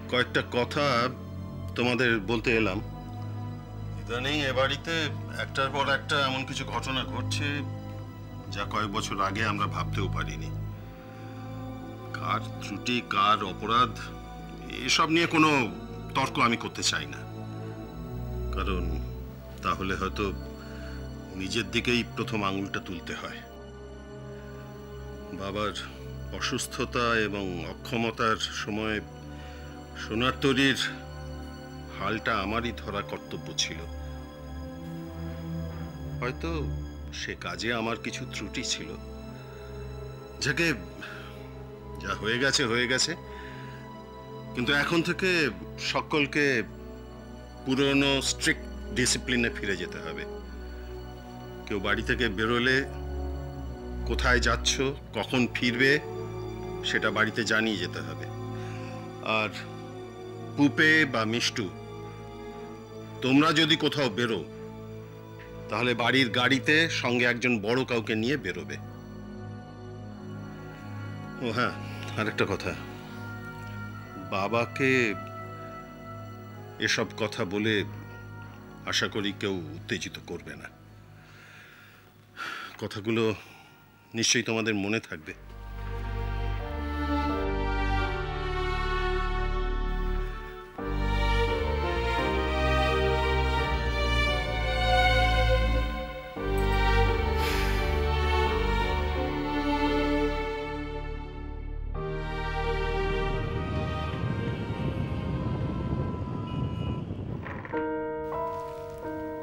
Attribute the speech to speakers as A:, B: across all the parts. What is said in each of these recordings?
A: কয়েকটা কথা তোমাদের বলতে এলাম। ইদানিং এ বাড়িতে একটার পর একটা এমন কিছু ঘটনা ঘটছে যা কয়েক বছর আগে আমরা ভাবতেও পারিনি। কার ত্রুটি, কার অপরাধ, এসব নিয়ে কোনো তর্ক আমি করতে চাই না, কারণ তাহলে হয়তো নিজের দিকেই প্রথম আঙুলটা তুলতে হয়। বাবার অসুস্থতা এবং অক্ষমতার সময় সোনার তরীর হালটা আমারই ধরা কর্তব্য ছিল। হয়তো সে কাজে আমার কিছু ত্রুটি ছিল, যাকে যা হয়ে গেছে হয়ে গেছে। কিন্তু এখন থেকে সকলকে পুরনো স্ট্রিক্ট ডিসিপ্লিনে ফিরে যেতে হবে। কেউ বাড়ি থেকে বেরোলে কোথায় যাচ্ছ, কখন ফিরবে, সেটা বাড়িতে জানিয়ে যেতে হবে। আর পুপে বা মিষ্টু, তোমরা যদি কোথাও বেরো তাহলে বাড়ির গাড়িতে সঙ্গে একজন বড় কাউকে নিয়ে বেরোবে। ও হ্যাঁ, আরেকটা কথা, বাবাকে এসব কথা বলে আশা করি কেউ উত্তেজিত করবে না। কথাগুলো নিশ্চয়ই তোমাদের মনে থাকবে।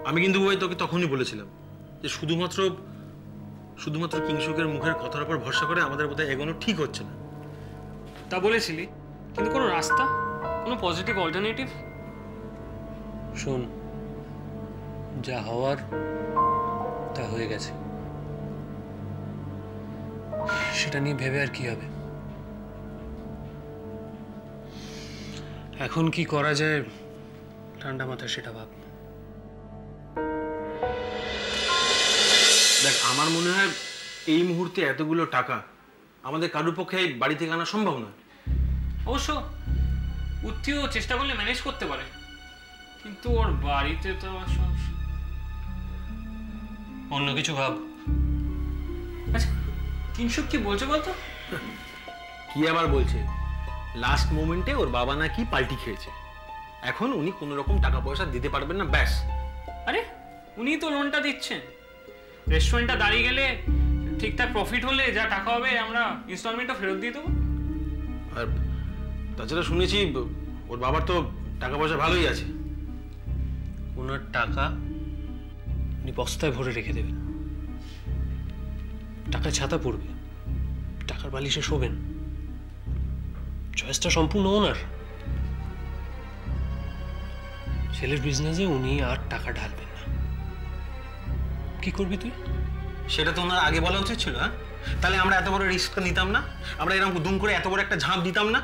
B: আমি কিন্তু ওই তোকে তখনই বলেছিলাম যে শুধুমাত্র কিংশুকের মুখের কথার উপর ভরসা করে আমাদের বোধহয় এগোনো ঠিক হচ্ছে না।
C: তা বলেছিলি, কিন্তু কোনো রাস্তা, কোনো পজিটিভ অল্টারনেটিভ?
D: শোন, যা হওয়ার তা হয়ে গেছে, সেটা নিয়ে ভেবে আর কি হবে। এখন কি করা যায় ঠান্ডা মাথায় সেটা ভাব।
B: দেখ, আমার মনে হয় এই মুহূর্তে এতগুলো টাকা আমাদের কারোর পক্ষে বাড়ি থেকে আনা সম্ভব নয়।
C: অবশ্য উত্তিও চেষ্টা করলে ম্যানেজ করতে পারে, কিন্তু ওর বাড়িতে তো
D: অন্য কিছু ভাব।
C: আচ্ছা, কিংশুক কি বলছে বলতো?
B: কি আবার বলছে, লাস্ট মোমেন্টে ওর বাবা নাকি পাল্টি খেয়েছে, এখন উনি কোনো রকম টাকা পয়সা দিতে পারবেন না, ব্যাস।
C: আরে উনি তো লোনটা দিচ্ছেন, রেস্টুরেন্টটা দাঁড়িয়ে গেলে ঠিকঠাক প্রফিট হলে যা টাকা হবে আমরা ইনস্টলমেন্টটা ফেরত দিয়ে দেবো।
B: আর তাছাড়া শুনেছি ওর বাবার তো টাকা পয়সা ভালোই আছে।
D: ওনার টাকা উনি বস্তায় ভরে রেখে দেবেন, টাকায় ছাতা পড়বে, টাকার বালিশে শোবেন, চয়েসটা সম্পূর্ণ ওনার। ছেলের বিজনেসে উনি আর টাকা ঢালবেন না। কি করবি তুই?
B: সেটা তো ওনার আগে বলা উচিত ছিল। হ্যাঁ, তাহলে আমরা এত বড় রিস্কটা নিতাম না, আমরা এরকম দুম করে এত বড় একটা ঝাঁপ দিতাম না।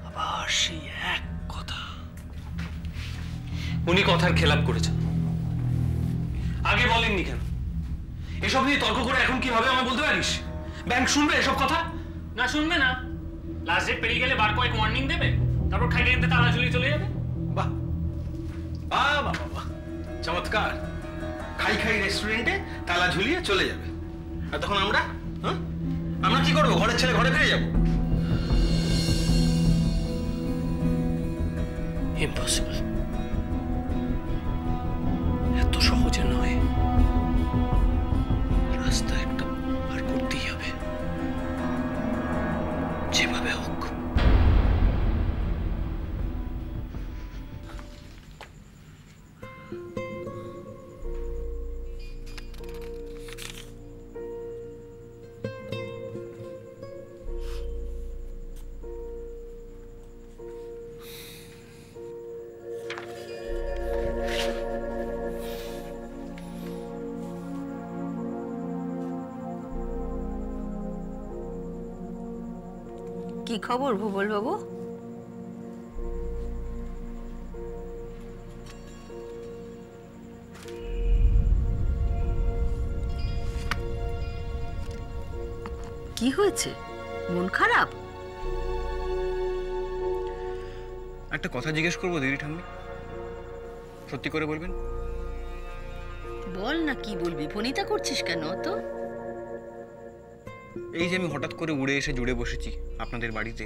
D: আবার সেই এক কথা, উনি কথার খেলাপ করেছেন। আগে বলেননি কেন? এসব নিয়ে তর্ক করে এখন কি হবে আমায় বলতে পারিস? ব্যাংক শুনবে এসব কথা?
C: না, শুনবে না। লাস্ট ডেট পেরিয়ে গেলে বার কয়েক ওয়ার্নিং দেবে, তারপর খাইতে খাইতে তালা ঝুলিয়ে চলে যাবে।
B: বাহ বাহ বাহ বাহ, চমৎকার। খাই খাই রেস্টুরেন্টে তালা ঝুলিয়ে চলে যাবে, আর তখন আমরা আমরা কি করবো? ঘরের ছেলে ঘরে ফিরে যাবো?
D: ইম্পসিবল, এত সহজে নয়। রাস্তা একটা পার করতেই হবে, যেভাবে হোক।
E: কি খবর ভূগোল বাবু? কি হয়েছে? মন খারাপ?
F: একটা কথা জিজ্ঞেস করবো দিদি ঠাম্মি, সত্যি করে বলবেন?
E: বল না, কি বলবি? ফোনিতা করছিস কেন তো?
F: এই যে আমি হঠাৎ করে উড়ে এসে জুড়ে বসেছি আপনাদের বাড়িতে,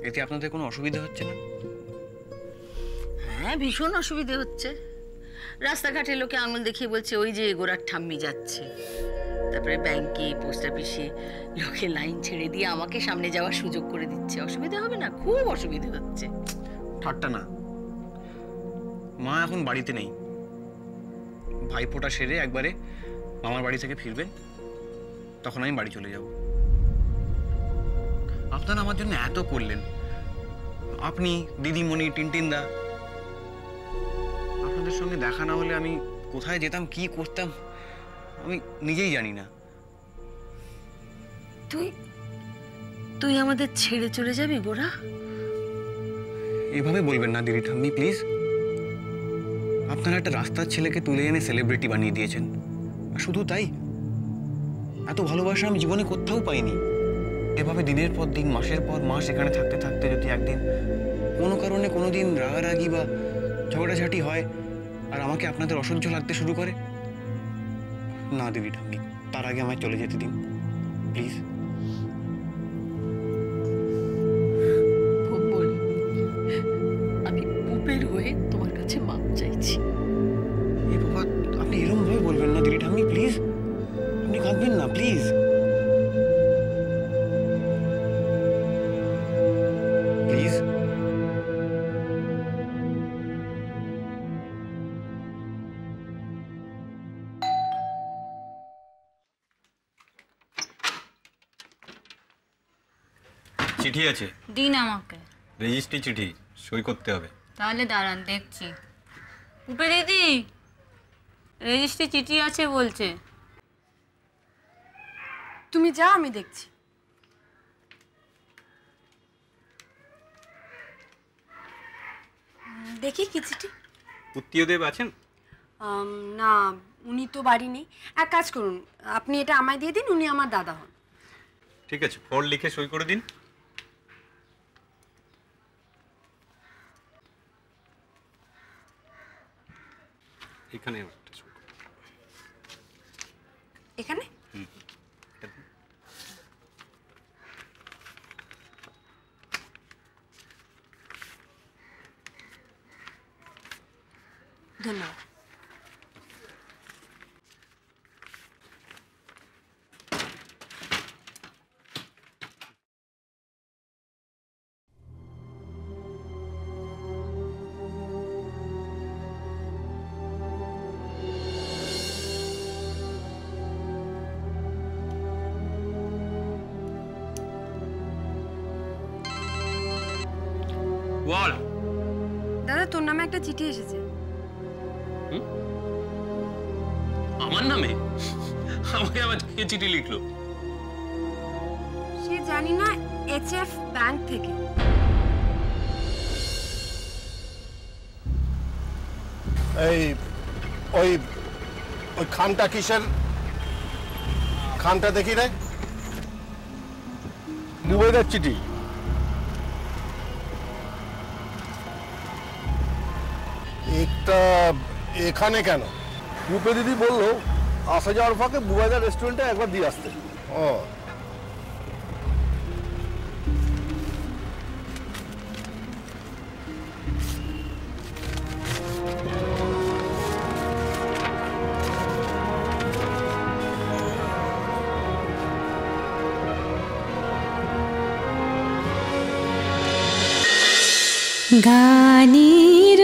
F: এতে আপনাদের কোনো অসুবিধা হচ্ছে না?
E: হ্যাঁ, ভীষণ অসুবিধে হচ্ছে। রাস্তাঘাটে লোকে আঙুল দেখিয়ে বলছে ওই যে গোরার ঠাম্মি যাচ্ছে। তারপরে ব্যাংকে, পোস্ট অফিসে লোকে লাইন ছেড়ে দিয়ে আমাকে সামনে যাওয়ার সুযোগ করে দিচ্ছে। অসুবিধা হবে না? খুব অসুবিধে হচ্ছে।
F: ঠাট্টা না, মা এখন বাড়িতে নেই। ভাইফোঁটা সেরে একবারে মামার বাড়ি থেকে ফিরবেন, তখন আমি বাড়ি চলে যাব। আপনারা আমার জন্য এত করলেন, আপনি, দিদিমণি, টিনটিনদা। আপনাদের সঙ্গে দেখা না হলে আমি কোথায় যেতাম, কি করতাম আমি নিজেই জানি না।
E: তুই তুই আমাদের ছেড়ে চলে যাবি গোরা?
F: এভাবে বলবেন না দিদি ঠাম্মি, প্লিজ। আপনারা একটা রাস্তার ছেলেকে তুলে এনে সেলিব্রিটি বানিয়ে দিয়েছেন, আর শুধু তাই, এত ভালোবাসা আমি জীবনে কোথাও পাইনি। এভাবে দিনের পর দিন, মাসের পর মাস এখানে থাকতে থাকতে যদি একদিন কোনো কারণে কোনোদিন রাগারাগি বা ঝগড়াঝাটি হয় আর আমাকে আপনাদের অসহ্য লাগতে শুরু করে, না দিদি ঠাম্মি, তার আগে আমায় চলে যেতে দিন প্লিজ।
E: ভুবল, আমি পুপের হয়ে তোমার কাছে মাপ চাইছি।
F: এ বাবা, আপনি এরকম ভাবে বলবেন না দিদি ঠাম্মি, প্লিজ। আপনি কাঁদবেন না, প্লিজ। প্লিজ।
G: চিঠি আছে,
H: দিন আমাকে।
G: রেজিস্ট্রি চিঠি, সই করতে হবে।
H: তাহলে দাঁড়ান, দেখছি। উপে দিদি, রেজিস্ট্রি চিঠি আছে বলছে।
I: তুমি যা, আমি দেখছি। দেখি কি চিঠি।
G: উত্তীয়দেব আছেন?
I: না, উনি তো বাড়ি নেই। এক কাজ করুন, আপনি এটা আমায় দিয়ে দিন, উনি আমার দাদা হন।
G: ঠিক আছে, ফল লিখে সই করে দিন। এখানে একটা সই করুন।
I: এখানে
G: এটা দিন।
I: ধন্যবাদ।
B: বল।
I: দাদা, তোর নামে একটা চিঠি এসেছে।
B: আমার নামে? আমাকে আবার কে চিঠি লিখলো?
I: সে জানি না, HF ব্যাংক থেকে।
A: এই ওই ওই খামটা কিসের? খামটা দেখি রে।
J: বুবাইদার চিঠি।
A: একটা এখানে কেন?
J: রূপে দিদি বললো আসা যাওয়ার ফাঁকে বুবাইদার রেস্টুরেন্টে একবার দিয়ে আসতে।
A: ও,
K: গানের